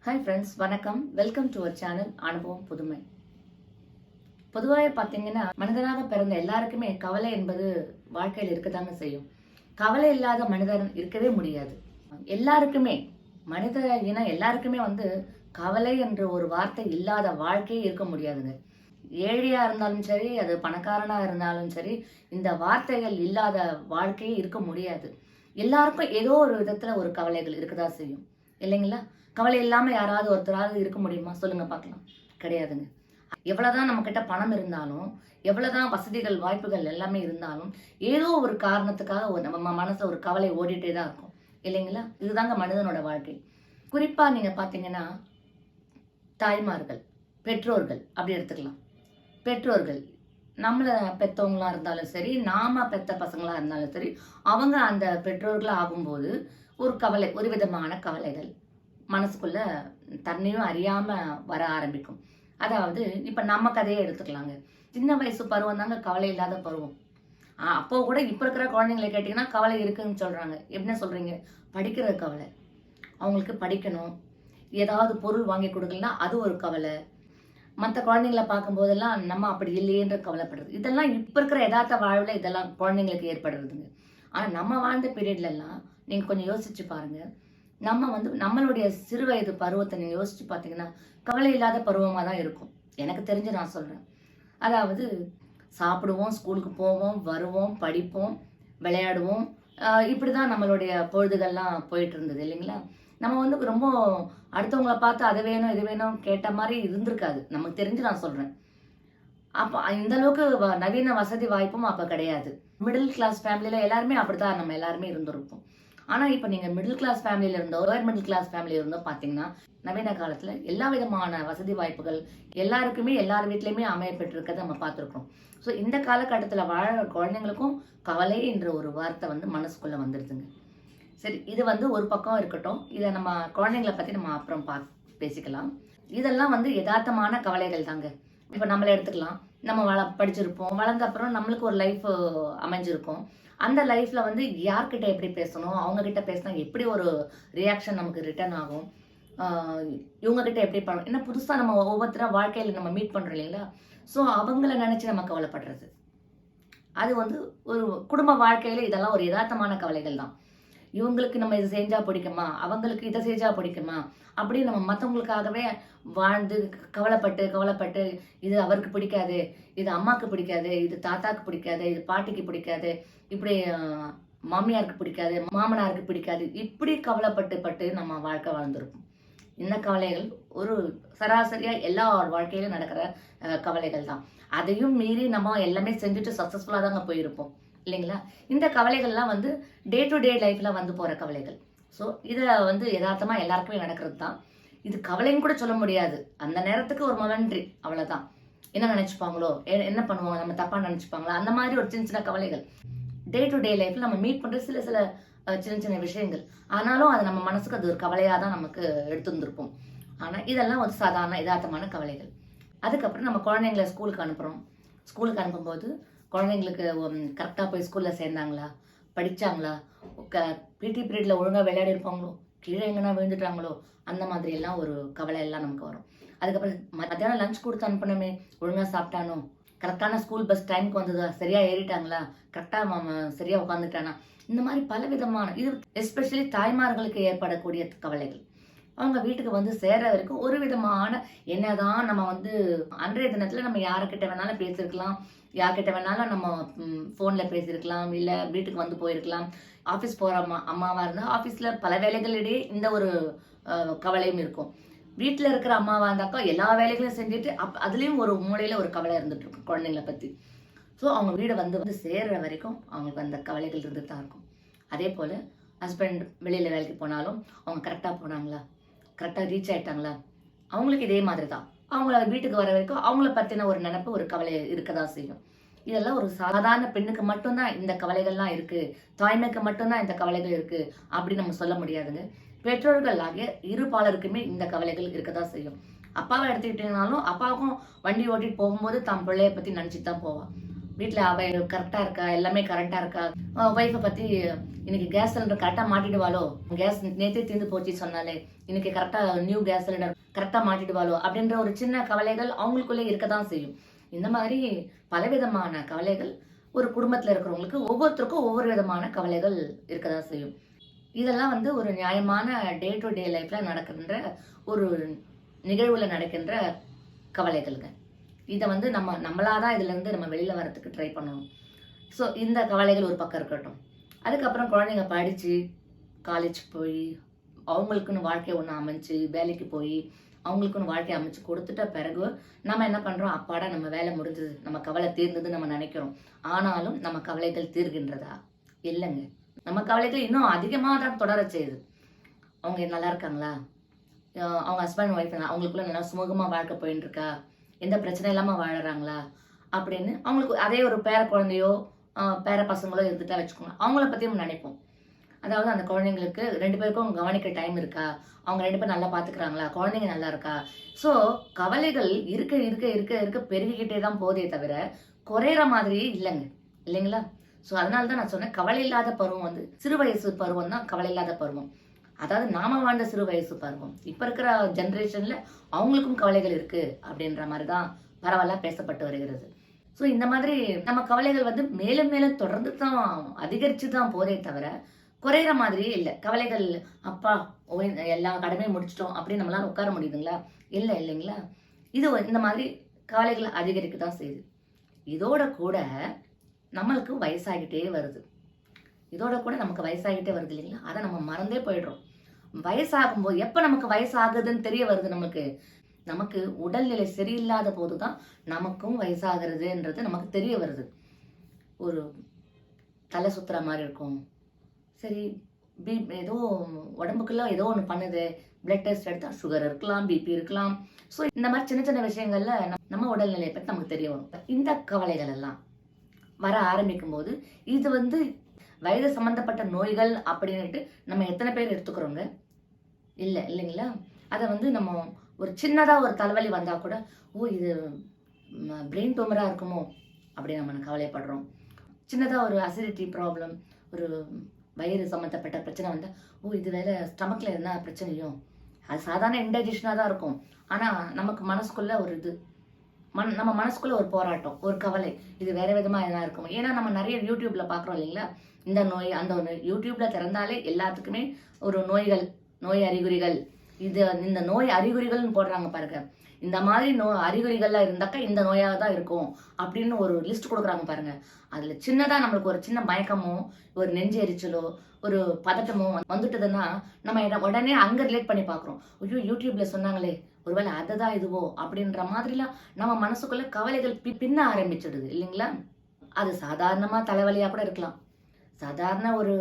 Hi friends, வணக்கம். Welcome to our channel அனுபவம் புதுமை. பொதுவாக பார்த்தீங்கன்னா, மனிதனாக பிறந்த எல்லாருக்குமே கவலை என்பது வாழ்க்கையில் இருக்கதாங்க செய்யும். கவலை இல்லாத மனிதன் இருக்கவே முடியாது. எல்லாருக்குமே, மனித இனம் எல்லாருக்குமே கவலை என்ற ஒரு வார்த்தை இல்லாத வாழ்க்கையே இருக்க முடியாதுங்க. ஏழையா இருந்தாலும் சரி, அது பணக்காரனா இருந்தாலும் சரி, இந்த வார்த்தைகள் இல்லாத வாழ்க்கையே இருக்க முடியாது. எல்லாருக்கும் ஏதோ ஒரு விதத்துல ஒரு கவலைகள் இருக்கதா செய்யும், இல்லைங்களா? கவலை இல்லாம யாராவது ஒருத்தராவது இருக்க முடியுமா? சொல்லுங்க பார்க்கலாம். கிடையாதுங்க. எவ்வளவுதான் நம்ம கிட்ட பணம் இருந்தாலும், எவ்வளவுதான் வசதிகள் வாய்ப்புகள் எல்லாமே இருந்தாலும், ஏதோ ஒரு காரணத்துக்காக நம்ம மனசுல ஒரு கவலை ஓடிட்டே தான் இருக்கும், இல்லைங்களா? இதுதாங்க மனிதனோட வாழ்க்கை. குறிப்பா நீங்க பாத்தீங்கன்னா, தாய்மார்கள், பெற்றோர்கள் அப்படி எடுத்துக்கலாம். பெற்றோர்கள் நம்மள பெத்தவங்களா இருந்தாலும் சரி, நாம பெத்த பசங்களா இருந்தாலும் சரி, அவங்க அந்த பெற்றோர்களா ஆகும்போது ஒரு கவலை, ஒரு விதமான கவலைகள் மனசுக்குள்ள தன்னையும் அறியாம வர ஆரம்பிக்கும். அதாவது இப்ப நம்ம கதையை எடுத்துக்கலாங்க. சின்ன வயசு பருவம் தாங்க கவலை இல்லாத பருவம். அப்போ கூட இப்ப இருக்கிற குழந்தைங்களை கேட்டீங்கன்னா கவலை இருக்குன்னு சொல்றாங்க. என்ன சொல்றீங்க? படிக்கிற கவலை. அவங்களுக்கு படிக்கணும், ஏதாவது பொருள் வாங்கி கொடுக்கலன்னா அது ஒரு கவலை. மற்ற குழந்தைங்களை பார்க்கும் போதெல்லாம் நம்ம அப்படி இல்லையேன்ற கவலைப்படுறது. இதெல்லாம் இப்ப இருக்கிற யதார்த்த வாழ்வுல இதெல்லாம் குழந்தைங்களுக்கு ஏற்படுறதுங்க. ஆனா நம்ம வாழ்ந்த பீரியட்ல எல்லாம் நீங்க கொஞ்சம் யோசிச்சு பாருங்க. நம்ம நம்மளுடைய சிறு வயது பருவத்தை நீங்க யோசிச்சு பார்த்தீங்கன்னா கவலை இல்லாத பருவமா தான் இருக்கும். எனக்கு தெரிஞ்சு நான் சொல்றேன். அதாவது சாப்பிடுவோம், ஸ்கூலுக்கு போவோம், வருவோம், படிப்போம், விளையாடுவோம். இப்படிதான் நம்மளுடைய பொழுதுகள்லாம் போயிட்டு இருந்தது, இல்லைங்களா? நம்ம ரொம்ப அடுத்தவங்களை பார்த்து அது வேணும் இது வேணும் கேட்ட மாதிரி இருந்திருக்காது. நமக்கு தெரிஞ்சு நான் சொல்றேன். அப்ப இந்த அளவுக்கு நவீன வசதி வாய்ப்பும் அப்ப கிடையாது. மிடில் கிளாஸ் ஃபேமிலியில எல்லாருமே அப்படிதான் நம்ம எல்லாருமே இருந்திருப்போம். ஆனா இப்ப நீங்க மிடில் கிளாஸ் ஃபேமிலியில இருந்தோ, லோயர் மிடில் கிளாஸ் ஃபேமிலியில இருந்தோ பாத்தீங்கன்னா, நவீன காலத்துல எல்லா விதமான வசதி வாய்ப்புகள் எல்லாருக்குமே எல்லார் வீட்லயுமே அமைய பெற்றிருக்கிறத நம்ம பார்த்திருக்கோம். ஸோ இந்த காலகட்டத்துல வாழ குழந்தைங்களுக்கும் கவலை என்ற ஒரு வார்த்தை மனசுக்குள்ள வந்துடுதுங்க. சரி, இது ஒரு பக்கம் இருக்கட்டும். இதை நம்ம குழந்தைங்களை பத்தி நம்ம அப்புறம் பேசிக்கலாம். இதெல்லாம் யதார்த்தமான கவலைகள் தாங்க. இப்ப நம்மள எடுத்துக்கலாம். நம்ம படிச்சிருப்போம், வளர்ந்த அப்புறம் நம்மளுக்கு ஒரு லைஃப் அமைஞ்சிருக்கும். அந்த லைஃப்ல யார்கிட்ட எப்படி பேசணும், அவங்க கிட்ட பேசினா எப்படி ஒரு ரியாக்ஷன் நமக்கு ரிட்டர்ன் ஆகும், இவங்க கிட்ட எப்படி பண்ணணும், ஏன்னா புதுசா நம்ம ஒவ்வொருத்தரா வாழ்க்கையில நம்ம மீட் பண்றோம், இல்லைங்களா? ஸோ அவங்கள நினைச்சு நம்ம கவலைப்படுறது அது ஒரு குடும்ப வாழ்க்கையில இதெல்லாம் ஒரு யதார்த்தமான கவலைகள் தான். இவங்களுக்கு நம்ம இது செஞ்சா பிடிக்குமா, அவங்களுக்கு இதை செஞ்சா பிடிக்குமா, அப்படி நம்ம மற்றவங்களுக்காகவே வாழ்ந்து கவலைப்பட்டு கவலைப்பட்டு இது அவருக்கு பிடிக்காது, இது அம்மாவுக்கு பிடிக்காது, இது தாத்தாக்கு பிடிக்காது, இது பாட்டிக்கு பிடிக்காது, இப்படி மாமியாருக்கு பிடிக்காது, மாமனாருக்கு பிடிக்காது, இப்படி கவலைப்பட்டு பட்டு நம்ம வாழ்க்கை வாழ்ந்துருப்போம். இந்த கவலைகள் ஒரு சராசரியா எல்லா வாழ்க்கையிலும் நடக்கிற கவலைகள் தான். அதையும் மீறி நம்ம எல்லாமே செஞ்சுட்டு சக்சஸ்ஃபுல்லா தாங்க போயிருப்போம், இல்லைங்களா? இந்த கவலைகள்லாம் டே டு டே லைஃப்ல போற கவலைகள். ஸோ இதை யதார்த்தமா எல்லாருக்குமே நடக்கிறது தான். இது கவலைன்னு கூட சொல்ல முடியாது. அந்த நேரத்துக்கு ஒரு மொமெண்ட்ரி, அவ்வளவுதான். என்ன நினைச்சுப்பாங்களோ, என்ன பண்ணுவாங்க, நம்ம தப்பா நினைச்சுப்பாங்களோ, அந்த மாதிரி ஒரு சின்ன சின்ன கவலைகள் டே டு டே லைஃப்ல நம்ம மீட் பண்ற சில சில சின்ன சின்ன விஷயங்கள். ஆனாலும் அது நம்ம மனசுக்கு அது ஒரு கவலையா தான் நமக்கு எடுத்துருந்துருப்போம். ஆனா இதெல்லாம் சாதாரண யதார்த்தமான கவலைகள். அதுக்கப்புறம் நம்ம குழந்தைங்களை ஸ்கூலுக்கு அனுப்புறோம். ஸ்கூலுக்கு அனுப்பும்போது குழந்தைங்களுக்கு கரெக்டாக போய் ஸ்கூலில் சேர்ந்தாங்களா, படித்தாங்களா, பிடி பீரியடில் ஒழுங்காக விளையாடி இருப்பாங்களோ, கீழே எங்கன்னா விழுந்துட்டாங்களோ, அந்த மாதிரி எல்லாம் ஒரு கவலை எல்லாம் நமக்கு வரும். அதுக்கப்புறம் மத்தியானம் லஞ்ச் கொடுத்து அனுப்பணுமே, ஒழுங்காக சாப்பிட்டானோ, கரெக்டான ஸ்கூல் பஸ் டைமுக்கு வந்ததா, சரியாக ஏறிட்டாங்களா, கரெக்டாக சரியாக உட்காந்துட்டானா, இந்த மாதிரி பல விதமான இது எஸ்பெஷலி தாய்மார்களுக்கு ஏற்படக்கூடிய கவலைகள். அவங்க வீட்டுக்கு சேர வரைக்கும் ஒரு விதமான என்னதான் நம்ம அன்றைய தினத்துல நம்ம யாருக்கிட்ட வேணாலும் பேசியிருக்கலாம், யார்கிட்ட வேணாலும் நம்ம ஃபோன்ல பேசியிருக்கலாம், இல்லை வீட்டுக்கு போயிருக்கலாம். ஆஃபீஸ் போற அம்மாவா இருந்தால் ஆஃபீஸ்ல பல வேலைகளிடையே இந்த ஒரு கவலையும் இருக்கும். வீட்டில் இருக்கிற அம்மாவா இருந்தாக்கா எல்லா வேலைகளையும் செஞ்சுட்டு அதுலேயும் ஒரு மூலையில ஒரு கவலை இருந்துட்டு இருக்கும் குழந்தைங்களை பற்றி. ஸோ அவங்க வீடை சேர்ற வரைக்கும் அவங்களுக்கு அந்த கவலைகள் இருந்துட்டு தான் இருக்கும். அதே போல் ஹஸ்பண்ட் வெளியில் வேலைக்கு போனாலும் அவங்க கரெக்டாக போனாங்களா, கரெக்டாக ரீச் ஆயிட்டாங்களா, அவங்களுக்கு இதே மாதிரி தான். அவங்கள வீட்டுக்கு வர வரைக்கும் அவங்கள பற்றின ஒரு நினைப்பு, ஒரு கவலை இருக்கதான் செய்யும். இதெல்லாம் ஒரு சாதாரண பெண்ணுக்கு மட்டும்தான் இந்த கவலைகள்லாம் இருக்கு, தாய்மைக்கு மட்டும்தான் இந்த கவலைகள் இருக்கு அப்படின்னு நம்ம சொல்ல முடியாதுங்க. பெற்றோர்கள் ஆகிய இரு பாலருக்குமே இந்த கவலைகள் இருக்கதான் செய்யும். அப்பாவை எடுத்துக்கிட்டீங்கனாலும் அப்பாவுக்கும் வண்டி ஓட்டிட்டு போகும்போது தான் பிள்ளைய பற்றி நினச்சிட்டு தான் போவான். வீட்டில் அவ கரெக்டாக இருக்கா, எல்லாமே கரெக்டாக இருக்கா, ஒய்ஃபை பற்றி இன்னைக்கு கேஸ் சிலிண்டர் கரெக்டாக மாட்டிடுவாளோ, கேஸ் நேற்றே தீர்ந்து போச்சு சொன்னாலே இன்னைக்கு கரெக்டாக நியூ கேஸ் சிலிண்டர் கரெக்டாக மாட்டிடுவாளோ அப்படின்ற ஒரு சின்ன கவலைகள் அவங்களுக்குள்ளே இருக்க தான் செய்யும். இந்த மாதிரி பலவிதமான கவலைகள் ஒரு குடும்பத்தில் இருக்கிறவங்களுக்கு ஒவ்வொருத்தருக்கும் ஒவ்வொரு விதமான கவலைகள் இருக்க தான் செய்யும். இதெல்லாம் வந்து ஒரு நியாயமான டே டு டே லைஃப்ல நடக்கின்ற ஒரு நிகழ்வுல நடக்கின்ற கவலைகளுங்க. இதை வந்து நம்மளாதான் இதுல இருந்து நம்ம வெளியில வரதுக்கு ட்ரை பண்ணணும். ஸோ இந்த கவலைகள் ஒரு பக்கம் இருக்கட்டும். அதுக்கப்புறம் குழந்தைங்க படிச்சு காலேஜ் போய் அவங்களுக்குன்னு வாழ்க்கை ஒன்று அமைச்சு வேலைக்கு போய் அவங்களுக்குன்னு வாழ்க்கை அமைச்சு கொடுத்துட்ட பிறகு நம்ம என்ன பண்றோம், அப்பாடா நம்ம வேலை முடிஞ்சது, நம்ம கவலை தீர்ந்தது நம்ம நினைக்கிறோம். ஆனாலும் நம்ம கவலைகள் தீர்கின்றதா? இல்லைங்க. நம்ம கவலைகள் இன்னும் அதிகமாக தான் தொடர செய்யுது. அவங்க நல்லா இருக்காங்களா, அவங்க ஹஸ்பண்ட் ஒய்ஃப் அவங்களுக்குள்ள நல்லா சுமூகமாக வாழ்க்கை போயின்னு இருக்கா, எந்த பிரச்சனை இல்லாமல் வாழறாங்களா அப்படின்னு அவங்களுக்கு அதே ஒரு பேர குழந்தையோ பேர பசங்களோ இருந்துட்டா வச்சுக்கோங்க, அவங்கள பற்றியும் நினைப்போம். அதாவது அந்த குழந்தைங்களுக்கு 2 பேருக்கும் கவனிக்க டைம் இருக்கா, அவங்க 2 பேரும் நல்லா பார்த்துக்கிறாங்களா, குழந்தைங்க நல்லா இருக்கா. ஸோ கவலைகள் இருக்க இருக்க இருக்க இருக்க பெருகிக்கிட்டே தான் போதே தவிர குறையிற மாதிரியே இல்லைங்க, இல்லைங்களா? ஸோ அதனால தான் நான் சொன்னேன், கவலை இல்லாத பருவம் வந்து சிறு வயசு பருவம் தான் கவலை இல்லாத பருவம். அதாவது நாம வாழ்ந்த சிறு வயசு பருவம். இப்ப இருக்கிற ஜென்ரேஷன்ல அவங்களுக்கும் கவலைகள் இருக்கு அப்படின்ற மாதிரி தான் பரவலா பேசப்பட்டு வருகிறது. ஸோ இந்த மாதிரி நம்ம கவலைகள் வந்து மேலும் மேலும் தொடர்ந்து தான் அதிகரிச்சு தான் போதே தவிர குறையிற மாதிரியே இல்லை. கவலைகள் அப்பா எல்லா கடமையும் முடிச்சிட்டோம் அப்படின்னு நம்மளால உட்கார முடியுதுங்களா? இல்லை, இல்லைங்களா? இது இந்த மாதிரி கவலைகள் அதிகரிக்க தான் செய்யுது. இதோட கூட நம்மளுக்கு வயசாகிட்டே வருது. இதோட கூட நமக்கு வயசாகிட்டே வருது இல்லைங்களா? அதை நம்ம மறந்தே போயிடுறோம். வயசாகும்போது எப்ப நமக்கு வயசாகுதுன்னு தெரிய வருது, நமக்கு உடல்நிலை சரியில்லாத போதுதான் நமக்கும் வயசாகிறதுன்றது நமக்கு தெரிய வருது. ஒரு தலை சுத்துற மாதிரி இருக்கும், சரி ஏதோ உடம்புக்குள்ள ஏதோ ஒன்று பண்ணுது, பிளட் டெஸ்ட் எடுத்தா சுகர் இருக்கலாம், பிபி இருக்கலாம். ஸோ இந்த மாதிரி சின்ன சின்ன விஷயங்கள்ல நம்ம உடல்நிலையை பற்றி நமக்கு தெரிய வரும். இந்த கவலைகள் எல்லாம் வர ஆரம்பிக்கும் போது இது வந்து வயது சம்பந்தப்பட்ட நோய்கள் அப்படின்னுட்டு நம்ம எத்தனை பேர் எடுத்துக்கிறோங்க? இல்லை, இல்லைங்களா? அதை வந்து நம்ம ஒரு சின்னதா ஒரு தலைவலி வந்தா கூட இது பிரெயின் டூமரா இருக்குமோ அப்படின்னு நம்ம கவலைப்படுறோம். சின்னதா ஒரு அசிடிட்டி ப்ராப்ளம், ஒரு வயிறு சம்மந்தப்பட்ட பிரச்சனை வந்தா இது வேற ஸ்டமக்ல என்ன பிரச்சனையும், அது சாதாரண இன்டைஜஷனாக தான் இருக்கும். ஆனா நமக்கு மனசுக்குள்ள ஒரு இது நம்ம மனசுக்குள்ள ஒரு போராட்டம், ஒரு கவலை, இது வேற விதமா எதனா இருக்கும். ஏன்னா நம்ம நிறைய யூடியூப்ல பாக்குறோம் இல்லைங்களா, இந்த நோய் அந்த நோய். யூடியூப்ல திறந்தாலே எல்லாத்துக்குமே ஒரு நோய் அறிகுறிகள், இந்த நோய் அறிகுறிகள்னு போடுறாங்க பாருங்க. இந்த மாதிரி அறிகுறிகள்லாம் இருந்தாக்கா இந்த நோயாக தான் இருக்கும் அப்படின்னு ஒரு லிஸ்ட் கொடுக்குறாங்க பாருங்க. அதுல சின்னதா நம்மளுக்கு ஒரு சின்ன மயக்கமோ ஒரு நெஞ்சு எரிச்சலோ ஒரு பதட்டமோ வந்துட்டுதுன்னா நம்ம உடனே அங்க ரிலேட் பண்ணி பாக்குறோம். ஐயோ யூடியூப்ல சொன்னாங்களே, ஒருவேளை அதுதான் இதுவோ அப்படின்ற மாதிரிலாம் நம்ம மனசுக்குள்ள கவலைகள் பின்ன ஆரம்பிச்சிடுது இல்லைங்களா? அது சாதாரணமா தலைவலியா கூட இருக்கலாம். சாதாரண ஒரு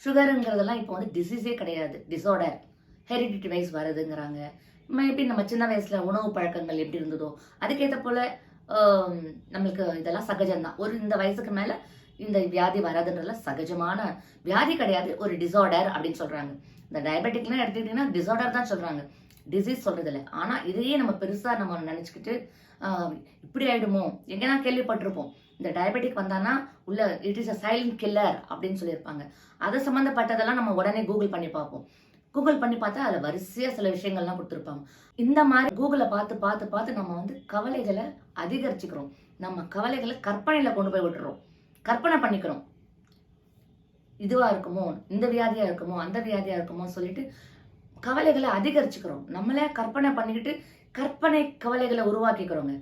சுகருங்கிறதெல்லாம் இப்போ வந்து டிசீஸே கிடையாது, டிசார்டர், ஹெரிடிட்டி வைஸ் வருதுங்கிறாங்க. மேபி நம்ம சின்ன வயசுல உணவு பழக்கங்கள் எப்படி இருந்ததோ அதுக்கேற்ற போல நம்மளுக்கு இதெல்லாம் சகஜம்தான். இந்த வயசுக்கு மேல இந்த வியாதி வராதுன்றதுல சகஜமான வியாதி கிடையாது, ஒரு டிசார்டர் அப்படின்னு சொல்றாங்க. இந்த டயபெட்டிக்லாம் எடுத்துக்கிட்டீங்கன்னா டிசார்டர் தான் சொல்றாங்க, டிசீஸ் சொல்றது இல்லை. ஆனா இதையே நம்ம பெருசா நம்ம நினைச்சுக்கிட்டு இப்படி ஆயிடுமோ, எங்கன்னா கேள்விப்பட்டிருப்போம், இந்த டயபெட்டிக் வந்தானா உள்ள it is a silent killer அப்படின்னு சொல்லியிருப்பாங்க. அதை சம்பந்தப்பட்டதெல்லாம் நம்ம உடனே கூகுள் பண்ணி பார்ப்போம். கூகுள் பண்ணி பார்த்தா அதில் வரிசையா சில விஷயங்கள்லாம் கொடுத்துருப்பாங்க. இந்த மாதிரி கூகுளை பார்த்து பார்த்து பார்த்து நம்ம வந்து கவலைகளை அதிகரிச்சுக்கிறோம். நம்ம கவலைகளை கற்பனையில கொண்டு போய் விட்டுறோம், கற்பனை பண்ணிக்கிறோம். இதுவா இருக்குமோ, இந்த வியாதியா இருக்குமோ, அந்த வியாதியா இருக்குமோ சொல்லிட்டு கவலைகளை அதிகரிச்சுக்கிறோம். நம்மளே கற்பனை பண்ணிக்கிட்டு கற்பனை கவலைகளை உருவாக்கிக்கிறோங்க.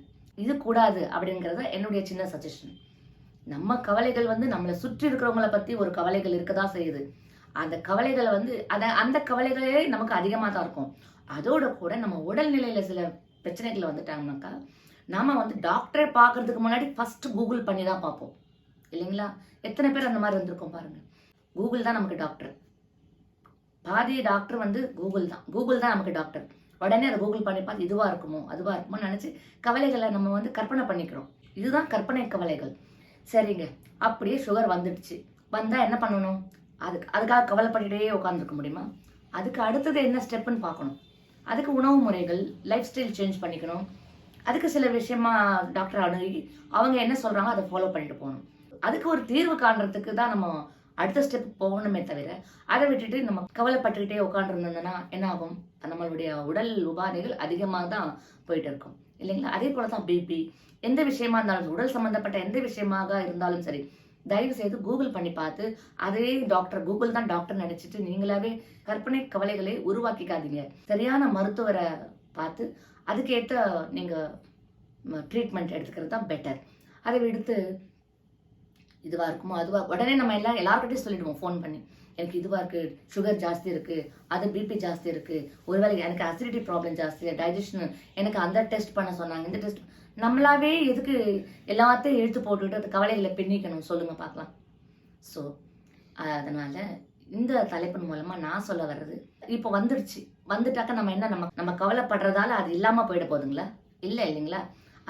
இது கூடாது அப்படிங்கிறத என்னுடைய சின்ன சஜஷன். நம்ம கவலைகள் வந்து நம்மளை சுற்றி இருக்கிறவங்கள பத்தி ஒரு கவலைகள் இருக்கதான் செய்யுது. அந்த கவலைகளை வந்து அந்த கவலைகளே நமக்கு அதிகமாக தான் இருக்கும். அதோட கூட நம்ம உடல்நிலையில சில பிரச்சனைகள் வந்துட்டாங்கனாக்கா நாம வந்து டாக்டரை பார்க்கறதுக்கு முன்னாடி ஃபர்ஸ்ட் கூகுள் பண்ணி தான் பார்ப்போம் இல்லைங்களா? எத்தனை பேர் அந்த மாதிரி இருந்திருக்கோம் பாருங்க. கூகுள் தான் நமக்கு டாக்டர். பாதி டாக்டர் வந்து கூகுள் தான் நமக்கு டாக்டர். உடனே அதை கூகுள் பண்ணி பார்த்து இதுவா இருக்குமோ அதுவா இருக்குமோ நினைச்சு கவலைகளை நம்ம வந்து கற்பனை பண்ணிக்கிறோம். இதுதான் கற்பனை கவலைகள். சரிங்க, அப்படியே சுகர் வந்துடுச்சு, வந்தா என்ன பண்ணணும்? அதுக்காக கவலைப்பட்டுட்டே உட்காந்துருக்க முடியுமா? அதுக்கு அடுத்தது என்ன ஸ்டெப்னு பார்க்கணும். அதுக்கு உணவு முறைகள், லைஃப் ஸ்டைல் சேஞ்ச் பண்ணிக்கணும். அதுக்கு சில விஷயமா டாக்டர் அணுகி அவங்க என்ன சொல்றாங்க அதை ஃபாலோ பண்ணிட்டு போகணும். அதுக்கு ஒரு தீர்வு காண்றதுக்கு தான் நம்ம அடுத்த ஸ்டெப் போகணுமே தவிர, அதை விட்டுட்டு நம்ம கவலைப்பட்டுக்கிட்டே உட்காந்துருந்தோம்னா என்ன ஆகும்? நம்மளுடைய உடல் உபாதைகள் அதிகமாக தான் போயிட்டு இருக்கும் இல்லைங்களா? அதே போல தான் பிபி, எந்த விஷயமா இருந்தாலும், உடல் சம்பந்தப்பட்ட எந்த விஷயமாக இருந்தாலும் சரி, தயவு செய்து கூகுள் பண்ணி பார்த்து, அதே டாக்டர், கூகுள் தான் டாக்டர் நினைச்சிட்டு நீங்களாவே கற்பனை கவலைகளை உருவாக்கிக்காதீங்க. சரியான மருத்துவரை பார்த்து அதுக்கேற்ற நீங்க ட்ரீட்மெண்ட் எடுத்துக்கிறது தான் பெட்டர். அதை விடுத்து இதுவா இருக்குமோ அதுவா உடனே நம்ம எல்லார்கிட்டையும் சொல்லிடுவோம் ஃபோன் பண்ணி, எனக்கு இதுவா இருக்கு, சுகர் ஜாஸ்தி இருக்கு, அது பிபி ஜாஸ்தி இருக்கு, ஒருவேளை எனக்கு அசிடிட்டி ப்ராப்ளம் ஜாஸ்தி, டைஜஷன், எனக்கு அந்த டெஸ்ட் பண்ண சொன்னாங்க, இந்த டெஸ்ட். நம்மளாவே எதுக்கு எல்லாத்தையும் இழுத்து போட்டுட்டு அந்த கவலைகளை பின்னிக்கணும் சொல்லுங்க பார்க்கலாம். ஸோ அதனால இந்த தலைப்பின் மூலமா நான் சொல்ல வர்றது, இப்போ வந்துடுச்சு, வந்துட்டாக்க நம்ம என்ன நம்ம கவலைப்படுறதால அது இல்லாம போயிட போதுங்களா? இல்லை இல்லைங்களா?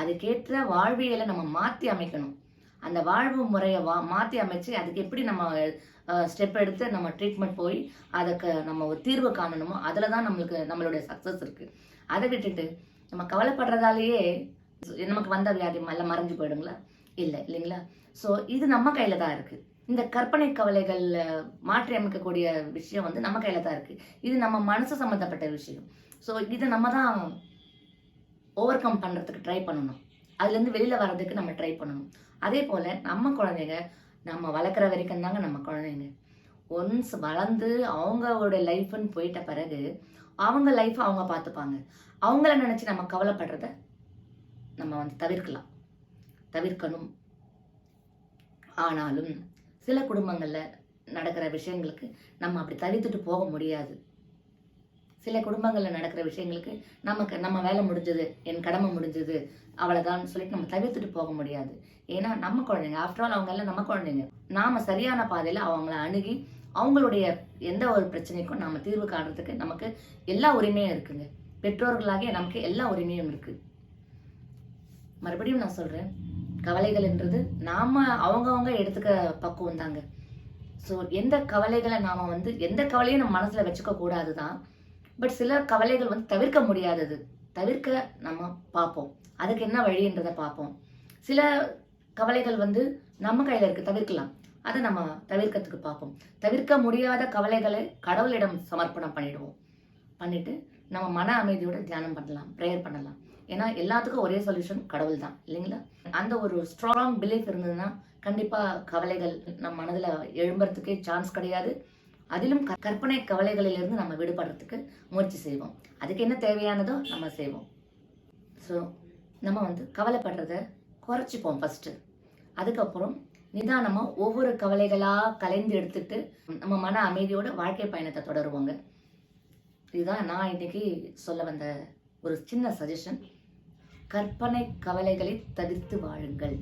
அதுக்கேற்ற வாழ்வியலை நம்ம மாற்றி அமைக்கணும். அந்த வாழ்வு முறையை மாற்றி அமைச்சு அதுக்கு எப்படி நம்ம ஸ்டெப் எடுத்து நம்ம ட்ரீட்மெண்ட் போய் அதுக்கு நம்ம ஒரு தீர்வு காணணுமோ அதில் தான் நம்மளுடைய சக்ஸஸ் இருக்குது. அதை விட்டுட்டு நம்ம கவலைப்படுறதாலேயே நமக்கு வந்த வியாதி எல்லாம் மறைஞ்சு போயிடுங்களா? இல்லை இல்லைங்களா? ஸோ இது நம்ம கையில் தான் இருக்குது. இந்த கற்பனை கவலைகள் மாற்றி அமைக்கக்கூடிய விஷயம் வந்து நம்ம கையில் தான் இருக்குது. இது நம்ம மனசு சம்மந்தப்பட்ட விஷயம். ஸோ இதை நம்ம தான் ஓவர் கம் பண்ணுறதுக்கு ட்ரை பண்ணணும். அதுலேருந்து வெளியில் வர்றதுக்கு நம்ம ட்ரை பண்ணணும். அதே போல் நம்ம குழந்தைங்க நம்ம வளர்க்குற வரைக்கும் தாங்க நம்ம குழந்தைங்க. ஒன்ஸ் வளர்ந்து அவங்களோட லைஃப்னு போயிட்ட பிறகு அவங்க லைஃப்பை அவங்க பார்த்துப்பாங்க. அவங்கள நினச்சி நம்ம கவலைப்படுறத நம்ம வந்து தவிர்க்கணும். ஆனாலும் சில குடும்பங்களில் நடக்கிற விஷயங்களுக்கு நம்ம அப்படி தவிர்த்துட்டு போக முடியாது. சில குடும்பங்களில் நடக்கிற விஷயங்களுக்கு நம்ம வேலை முடிஞ்சது, என் கடமை முடிஞ்சது, அவ்வளோதான் சொல்லிட்டு நம்ம தவிர்த்துட்டு போக முடியாது. ஏன்னா நம்ம குழந்தைங்க, ஆஃப்டர் ஆல் அவங்க எல்லாம் நம்ம குழந்தைங்க. நாம சரியான பாதையில் அவங்கள அணுகி அவங்களுடைய எந்த ஒரு பிரச்சனைக்கும் நாம தீர்வு காண்றதுக்கு நமக்கு எல்லா உரிமையும் இருக்குங்க. பெற்றோர்களாகிய நமக்கு எல்லா உரிமையும் இருக்கு. மறுபடியும் நான் சொல்றேன், கவலைகள்ன்றது நாம அவங்கவுங்க எடுத்துக்க பக்குவம் தாங்க. ஸோ எந்த கவலைகளை நாம வந்து எந்த கவலையும் நம்ம மனசுல வச்சுக்க கூடாதுதான். பட் சில கவலைகள் வந்து தவிர்க்க முடியாதது. தவிர்க்க நம்ம பார்ப்போம், அதுக்கு என்ன வழின்றதை பார்ப்போம். சில கவலைகள் வந்து நம்ம கையில இருக்கு, தவிர்க்கலாம். அதை நம்ம தவிர்க்கிறதுக்கு பார்ப்போம். தவிர்க்க முடியாத கவலைகளை கடவுளிடம் சமர்ப்பணம் பண்ணிட்டு நம்ம மன அமைதியோட தியானம் பண்ணலாம், ப்ரேயர் பண்ணலாம். ஏன்னா எல்லாத்துக்கும் ஒரே சொல்யூஷன் கடவுள் தான் இல்லைங்களா? அந்த ஒரு ஸ்ட்ராங் பிலீஃப் இருந்ததுன்னா கண்டிப்பா கவலைகள் நம்ம மனதுல எழும்புறதுக்கே சான்ஸ் கிடையாது. அதிலும் கற்பனை கவலைகளிலிருந்து நம்ம விடுபடுறதுக்கு முயற்சி செய்வோம். அதுக்கு என்ன தேவையானதோ நம்ம செய்வோம். ஸோ நம்ம வந்து கவலைப்படுறத குறைச்சிப்போம் ஃபர்ஸ்ட். அதுக்கப்புறம் நிதானமா ஒவ்வொரு கவலைகளா கலைந்து எடுத்துட்டு நம்ம மன அமைதியோட வாழ்க்கை பயணத்தை தொடருவோங்க. இதுதான் நான் இன்னைக்கு சொல்ல வந்த ஒரு சின்ன சஜஷன். கற்பனை கவலைகளை தவிர்த்து வாழுங்கள்.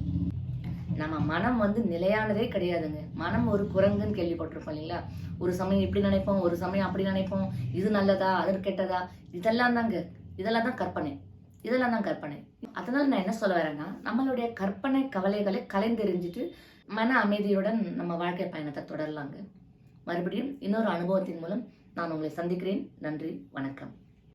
நம்ம மனம் வந்து நிலையானதே கிடையாதுங்க. மனம் ஒரு குரங்குன்னு கேள்விப்பட்டிருப்போம் இல்லைங்களா? ஒரு சமயம் இப்படி நினைப்போம், ஒரு சமயம் அப்படி நினைப்போம். இது நல்லதா, அது கெட்டதா, இதெல்லாம் தான் கற்பனை. அதனால நான் என்ன சொல்ல வரேன்னா, நம்மளுடைய கற்பனை கவலைகளை கலைந்தெறிஞ்சிட்டு மன அமைதியுடன் நம்ம வாழ்க்கை பயணத்தை தொடரலாங்க. மறுபடியும் இன்னொரு அனுபவத்தின் மூலம் நான் உங்களை சந்திக்கிறேன். நன்றி, வணக்கம்.